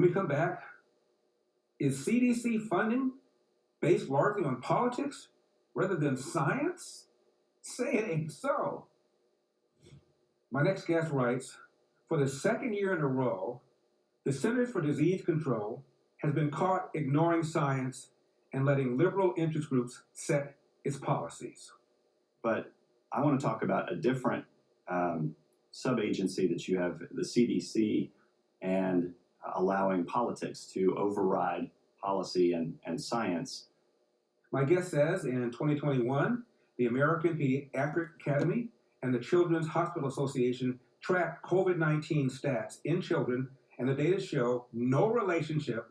we come back, is CDC funding based largely on politics rather than science? Say it ain't so. My next guest writes, for the second year in a row, the Centers for Disease Control has been caught ignoring science and letting liberal interest groups set its policies. But I want to talk about a different sub-agency that you have, the CDC, and allowing politics to override policy and science. My guest says in 2021, the American Pediatric Academy and the Children's Hospital Association tracked COVID-19 stats in children, and the data show no relationship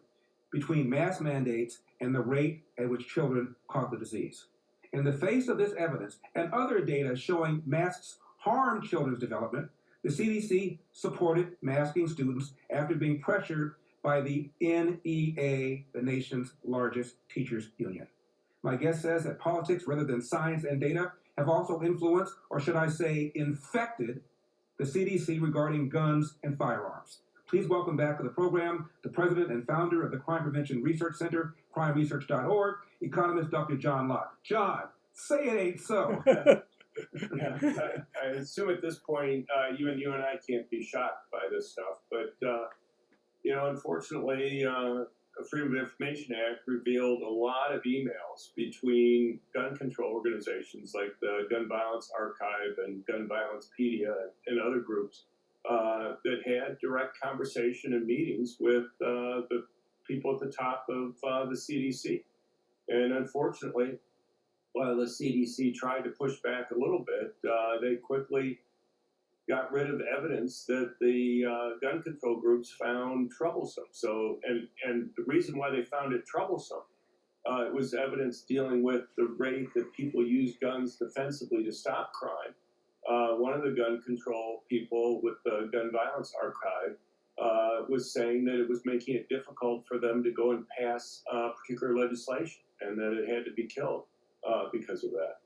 between mask mandates and the rate at which children caught the disease. In the face of this evidence and other data showing masks harm children's development, the CDC supported masking students after being pressured by the NEA, the nation's largest teachers union. My guest says that politics rather than science and data have also influenced, or should I say infected, the CDC regarding guns and firearms. Please welcome back to the program the president and founder of the Crime Prevention Research Center, crimeresearch.org, economist Dr. John Lott. John, say it ain't so. I assume at this point, you and I can't be shocked by this stuff, but unfortunately, the Freedom of Information Act revealed a lot of emails between gun control organizations like the Gun Violence Archive and Gun Violencepedia and other groups that had direct conversation and meetings with the people at the top of the CDC. And unfortunately, while the CDC tried to push back a little bit, they quickly got rid of evidence that the gun control groups found troublesome. So, and the reason why they found it troublesome, it was evidence dealing with the rate that people use guns defensively to stop crime. One of the gun control people with the Gun Violence Archive was saying that it was making it difficult for them to go and pass particular legislation, and that it had to be killed because of that.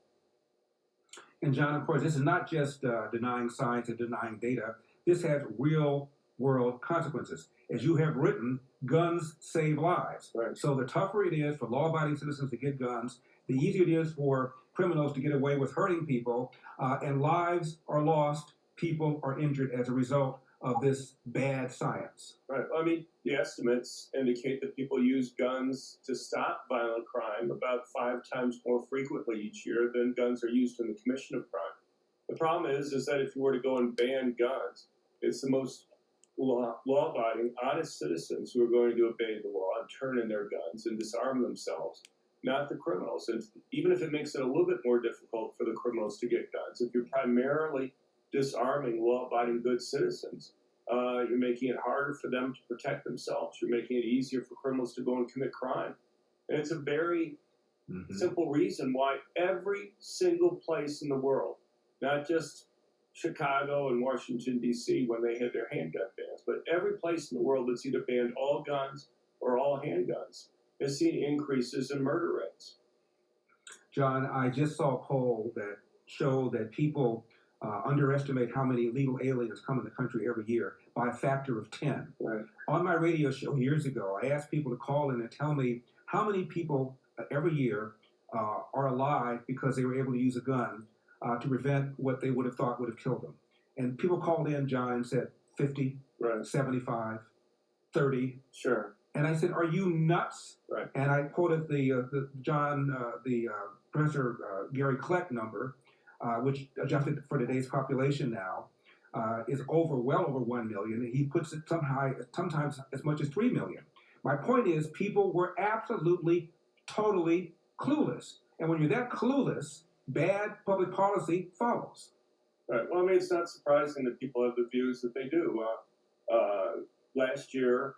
And John, of course, this is not just denying science and denying data. This has real-world consequences. As you have written, guns save lives. Right. So the tougher it is for law-abiding citizens to get guns, the easier it is for criminals to get away with hurting people, and lives are lost, people are injured as a result of this bad science. Right. I mean, the estimates indicate that people use guns to stop violent crime about 5 times more frequently each year than guns are used in the commission of crime. The problem is that if you were to go and ban guns, it's the most law-abiding, honest citizens who are going to obey the law and turn in their guns and disarm themselves, not the criminals. And even if it makes it a little bit more difficult for the criminals to get guns, if you're primarily disarming law-abiding good citizens, you're making it harder for them to protect themselves. You're making it easier for criminals to go and commit crime. And it's a very simple reason why every single place in the world, not just Chicago and Washington, D.C., when they had their handgun bans, but every place in the world that's either banned all guns or all handguns has seen increases in murder rates. John, I just saw a poll that showed that people underestimate how many illegal aliens come in the country every year by a factor of 10. Right. On my radio show years ago, I asked people to call in and tell me how many people every year are alive because they were able to use a gun to prevent what they would have thought would have killed them. And people called in, John, and said 50, Right. 75, 30. Sure. And I said, "Are you nuts?" Right. And I quoted the Professor Gary Kleck number, which adjusted for today's population now is well over 1 million. He puts it sometimes as much as 3 million. My point is, people were absolutely, totally clueless. And when you're that clueless, bad public policy follows. Right. Well, I mean, it's not surprising that people have the views that they do. Last year,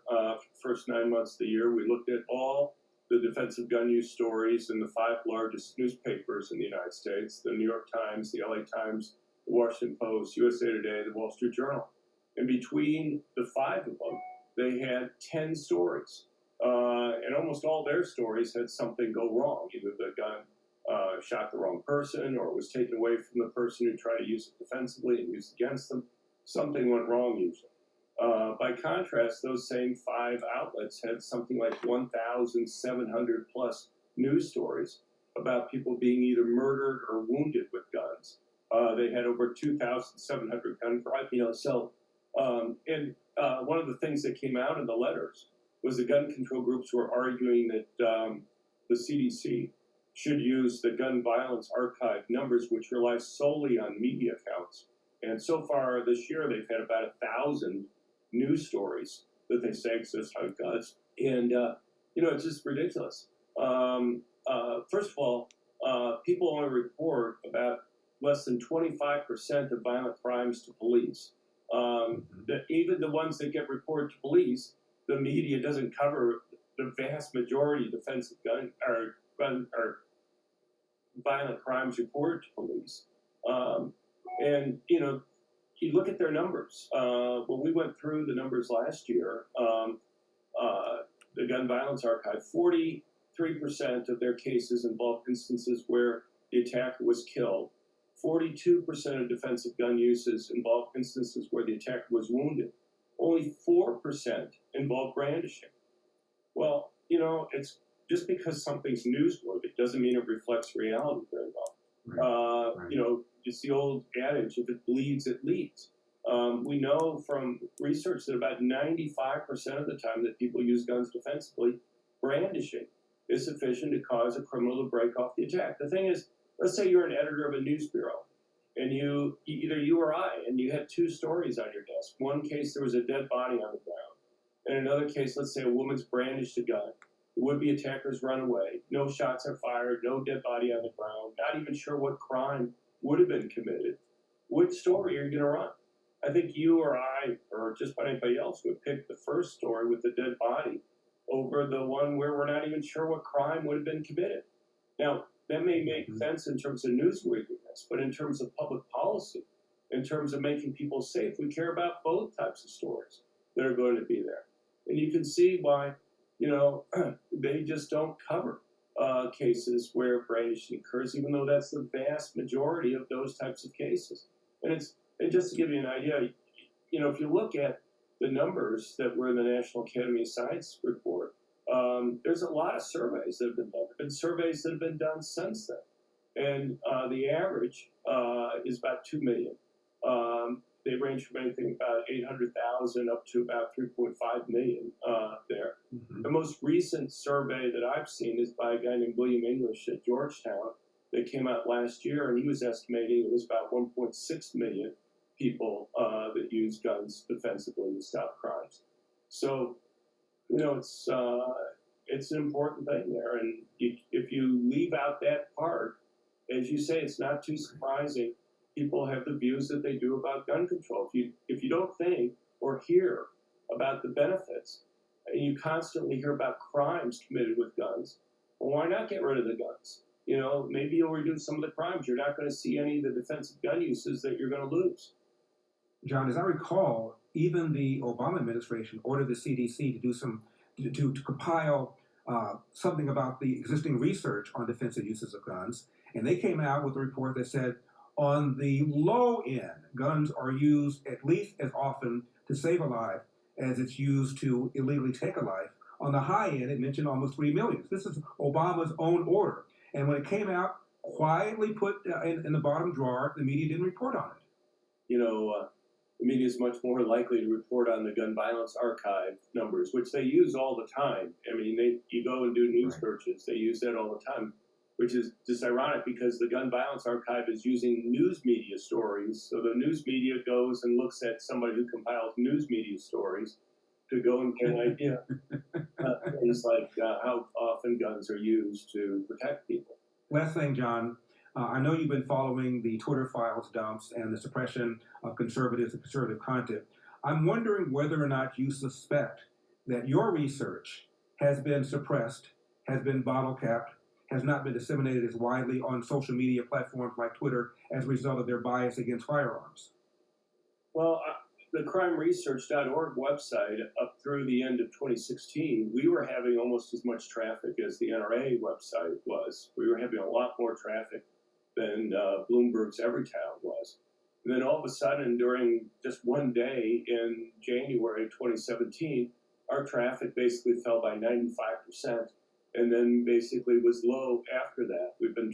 first 9 months of the year, we looked at all the defensive gun use stories in the 5 largest newspapers in the United States: the New York Times, the LA Times, the Washington Post, USA Today, the Wall Street Journal. And between the 5 of them, they had 10 stories. And almost all their stories had something go wrong. Either the gun shot the wrong person, or it was taken away from the person who tried to use it defensively and used against them. Something went wrong usually. By contrast, those same 5 outlets had something like 1,700 plus news stories about people being either murdered or wounded with guns. They had over 2,700 gun crimes. One of the things that came out in the letters was the gun control groups were arguing that the CDC should use the gun violence archive numbers, which rely solely on media accounts. And so far this year, they've had about 1,000 news stories that they say exist on guns. And, it's just ridiculous. First of all, people only report about less than 25% of violent crimes to police. Even the ones that get reported to police, the media doesn't cover the vast majority of defensive gun or violent crimes reported to police. You look at their numbers. When we went through the numbers last year, the Gun Violence Archive, 43% of their cases involved instances where the attacker was killed. 42% of defensive gun uses involved instances where the attacker was wounded. Only 4% involved brandishing. Well, it's just because something's newsworthy doesn't mean it reflects reality very well. Right. It's the old adage, if it bleeds, it leads. We know from research that about 95% of the time that people use guns defensively, brandishing is sufficient to cause a criminal to break off the attack. The thing is, let's say you're an editor of a news bureau, and either you or I, and you had 2 stories on your desk. One case, there was a dead body on the ground. In another case, let's say a woman's brandished a gun. The would-be attackers run away. No shots are fired, no dead body on the ground, not even sure what crime would have been committed. Which story are you going to run? I think you or I, or just about anybody else, would pick the first story with the dead body over the one where we're not even sure what crime would have been committed. Now, that may make sense in terms of newsworthiness, but in terms of public policy, in terms of making people safe, we care about both types of stories that are going to be there. And you can see why, they just don't cover cases where brandishing occurs, even though that's the vast majority of those types of cases. And just to give you an idea, if you look at the numbers that were in the National Academy of Science report, there's a lot of surveys that have been done. There have been surveys that have been done since then. And the average is about 2 million. They range from anything about 800,000 up to about 3.5 million there. Mm-hmm. The most recent survey that I've seen is by a guy named William English at Georgetown that came out last year, and he was estimating it was about 1.6 million people that use guns defensively to stop crimes. So, it's an important thing there. And if you leave out that part, as you say, it's not too surprising. People have the views that they do about gun control. If you don't think or hear about the benefits, and you constantly hear about crimes committed with guns, well, why not get rid of the guns? Maybe you'll reduce some of the crimes. You're not going to see any of the defensive gun uses that you're going to lose. John, as I recall, even the Obama administration ordered the CDC to do to compile something about the existing research on defensive uses of guns, and they came out with a report that said, on the low end, guns are used at least as often to save a life as it's used to illegally take a life. On the high end, it mentioned almost 3 million. This is Obama's own order. And when it came out, quietly put in the bottom drawer, the media didn't report on it. The media is much more likely to report on the Gun Violence Archive numbers, which they use all the time. I mean, you go and do news searches. They use that all the time, which is just ironic because the Gun Violence Archive is using news media stories. So the news media goes and looks at somebody who compiles news media stories to go and get an idea. Things like how often guns are used to protect people. Last thing, John, I know you've been following the Twitter files dumps and the suppression of conservatives and conservative content. I'm wondering whether or not you suspect that your research has been suppressed, has been bottle-capped, has not been disseminated as widely on social media platforms like Twitter as a result of their bias against firearms. Well, the crimeresearch.org website, up through the end of 2016, we were having almost as much traffic as the NRA website was. We were having a lot more traffic than Bloomberg's Everytown was. And then all of a sudden, during just one day in January 2017, our traffic basically fell by 95%, and then basically was low after that. We've been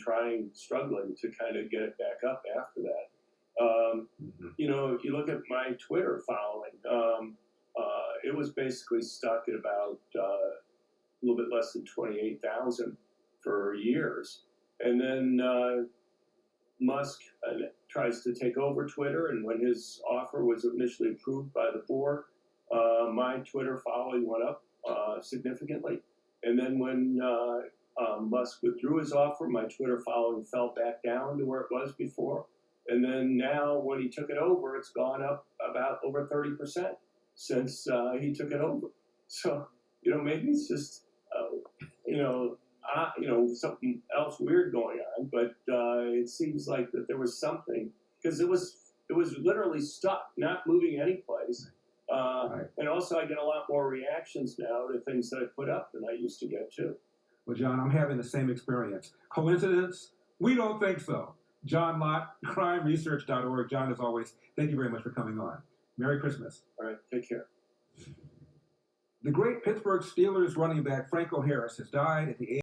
struggling to kind of get it back up after that. You know, if you look at my Twitter following, it was basically stuck at about a little bit less than 28,000 for years. And then Musk tries to take over Twitter, and when his offer was initially approved by the board, my Twitter following went up significantly. And then when Musk withdrew his offer, my Twitter following fell back down to where it was before. And then now, when he took it over, it's gone up about over 30% since he took it over. So, you know, maybe it's just, you know, something else weird going on. But it seems like that there was something, because it was literally stuck, not moving any place. Right. And also, I get a lot more reactions now to things that I put up than I used to get too. Well, John, I'm having the same experience. Coincidence? We don't think so. John Lott, crimeresearch.org. John, as always, thank you very much for coming on. Merry Christmas. All right, take care. The great Pittsburgh Steelers running back Franco Harris has died at the age